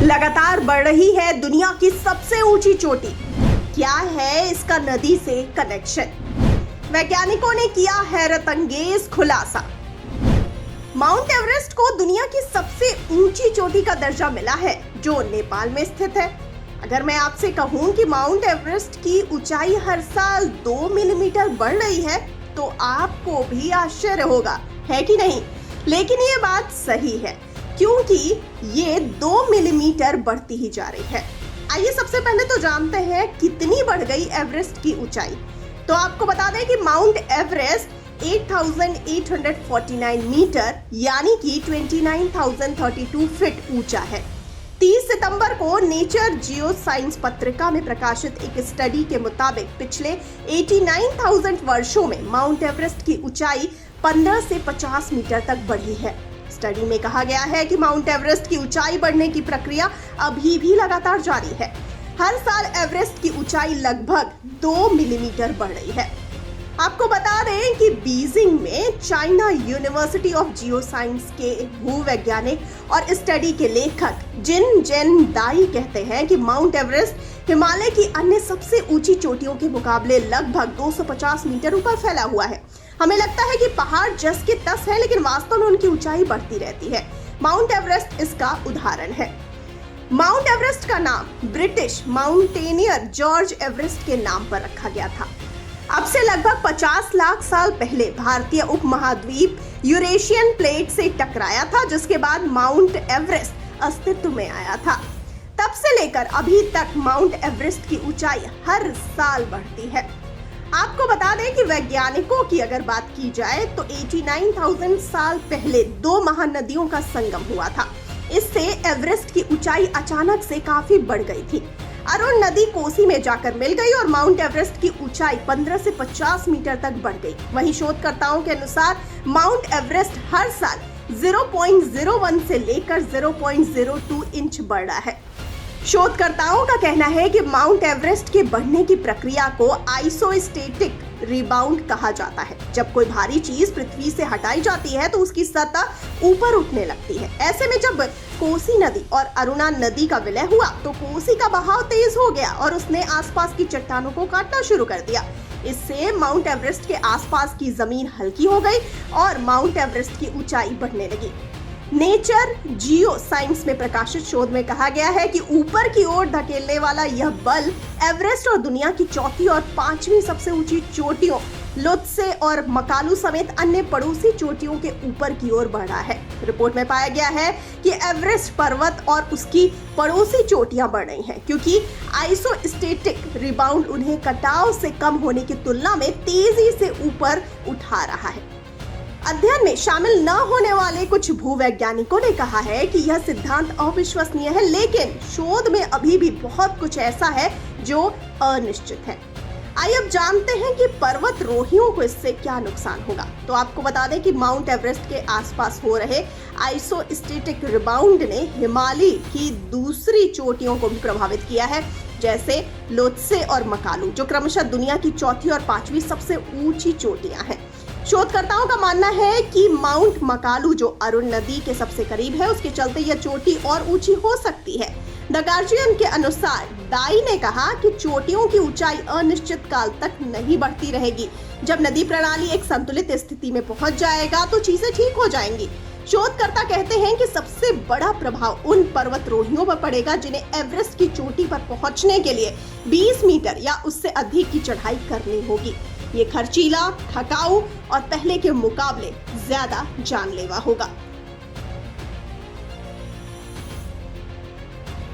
लगातार बढ़ रही है दुनिया की सबसे ऊंची चोटी। क्या है इसका नदी से कनेक्शन? वैज्ञानिकों ने किया हैरत अंगेज खुलासा। माउंट एवरेस्ट को दुनिया की सबसे ऊंची चोटी का दर्जा मिला है, जो नेपाल में स्थित है। अगर मैं आपसे कहूं कि माउंट एवरेस्ट की ऊंचाई हर साल 2 मिलीमीटर बढ़ रही है, तो आपको भी आश्चर्य होगा, है कि नहीं? लेकिन ये बात सही है, क्योंकि ये 2 मिलीमीटर बढ़ती ही जा रही है। आइए सबसे पहले तो जानते हैं कितनी बढ़ गई एवरेस्ट की ऊंचाई। तो आपको बता दें कि माउंट एवरेस्ट 8,849 मीटर यानी कि 29,032 फीट ऊंचा है। 30 सितंबर को नेचर जियो साइंस पत्रिका में प्रकाशित एक स्टडी के मुताबिक पिछले 89,000 वर्षों में माउंट एवरेस्ट की ऊंचाई 15 से 50 मीटर तक बढ़ी है। स्टडी में कहा गया है कि माउंट एवरेस्ट की ऊंचाई बढ़ने की प्रक्रिया अभी भी लगातार जारी है। हर साल एवरेस्ट की ऊंचाई लगभग 2 मिलीमीटर बढ़ रही है। आपको बता दें कि बीजिंग में China university of geo science के भूवैज्ञानिक और स्टडी के लेखक जिन जेन दाई कहते हैं कि माउंट एवरेस्ट हिमालय की अन्य सबसे ऊंची चोटियों के मुकाबले लगभग 250 मीटर ऊपर फैला हुआ है। हमें लगता है कि पहाड़ जस के तस है, लेकिन वास्तव में उनकी ऊंचाई बढ़ती रहती है। माउंट एवरेस्ट इसका उदाहरण है। माउंट एवरेस्ट का नाम ब्रिटिश माउंटेनियर जॉर्ज एवरेस्ट के नाम पर रखा गया था। अब से लगभग 50 लाख साल पहले भारतीय उपमहाद्वीप यूरेशियन प्लेट से टकराया था, जिसके बाद माउंट एवरेस्ट अस्तित्व में आया था। तब से लेकर अभी तक माउंट एवरेस्ट की ऊंचाई हर साल बढ़ती है। आपको बता दें कि वैज्ञानिकों की अगर बात की जाए तो 89,000 साल पहले 2 महानदियों का संगम हुआ था। इससे एवरेस्ट की ऊंचाई अचानक से काफी बढ़ गई थी। अरुण नदी कोसी में जाकर मिल गई और माउंट एवरेस्ट की ऊंचाई 15 से 50 मीटर तक बढ़ गई। वहीं शोधकर्ताओं के अनुसार माउंट एवरेस्ट हर साल 0.01 से लेकर 0.02 इंच बढ़ रहा है। शोधकर्ताओं का कहना है कि माउंट एवरेस्ट के बढ़ने की प्रक्रिया को आइसोस्टेटिक रिबाउंड कहा जाता है। जब कोई भारी चीज पृथ्वी से हटाई जाती है तो उसकी सतह ऊपर उठने लगती है। ऐसे में जब कोसी नदी और अरुणा नदी का विलय हुआ तो कोसी का बहाव तेज हो गया और उसने आसपास की चट्टानों को काटना शुरू कर दिया। इससे माउंट एवरेस्ट के आसपास की जमीन हल्की हो गई और माउंट एवरेस्ट की ऊंचाई बढ़ने लगी। नेचर जियो साइंस में प्रकाशित शोध में कहा गया है कि ऊपर की ओर धकेलने वाला यह बल एवरेस्ट और दुनिया की चौथी और 5वीं सबसे ऊंची चोटियों लोत्से और मकालू समेत अन्य पड़ोसी चोटियों के ऊपर की ओर बढ़ा है। रिपोर्ट में पाया गया है कि एवरेस्ट पर्वत और उसकी पड़ोसी चोटियां बढ़ रही हैं, क्योंकि आइसोस्टेटिक रिबाउंड उन्हें कटाव से कम होने की तुलना में तेजी से ऊपर उठा रहा है। अध्ययन में शामिल न होने वाले कुछ भूवैज्ञानिकों ने कहा है कि यह सिद्धांत अविश्वसनीय है, लेकिन शोध में अभी भी बहुत कुछ ऐसा है जो अनिश्चित है। आइए अब जानते हैं कि पर्वतरोहियों को इससे क्या नुकसान होगा। तो आपको बता दें कि माउंट एवरेस्ट के आसपास हो रहे आइसोस्टेटिक रिबाउंड ने हिमालय की दूसरी चोटियों को भी प्रभावित किया है, जैसे लोत्से और मकालू, जो क्रमशः दुनिया की चौथी और 5वीं सबसे ऊंची चोटियां हैं। शोधकर्ताओं का मानना है कि माउंट मकालू, जो अरुण नदी के सबसे करीब है, उसके चलते यह चोटी और ऊंची हो सकती है। द गार्जियन के अनुसार दाई ने कहा कि चोटियों की ऊंचाई अनिश्चित काल तक नहीं बढ़ती रहेगी। जब नदी प्रणाली एक संतुलित स्थिति में पहुंच जाएगा तो चीजें ठीक हो जाएंगी। शोधकर्ता कहते हैं कि सबसे बड़ा प्रभाव उन पर्वतरोहियों पर पड़ेगा जिन्हें एवरेस्ट की चोटी पर पहुंचने के लिए 20 मीटर या उससे अधिक की चढ़ाई करनी होगी। ये खर्चीला, थकाऊ और पहले के मुकाबले ज्यादा जानलेवा होगा।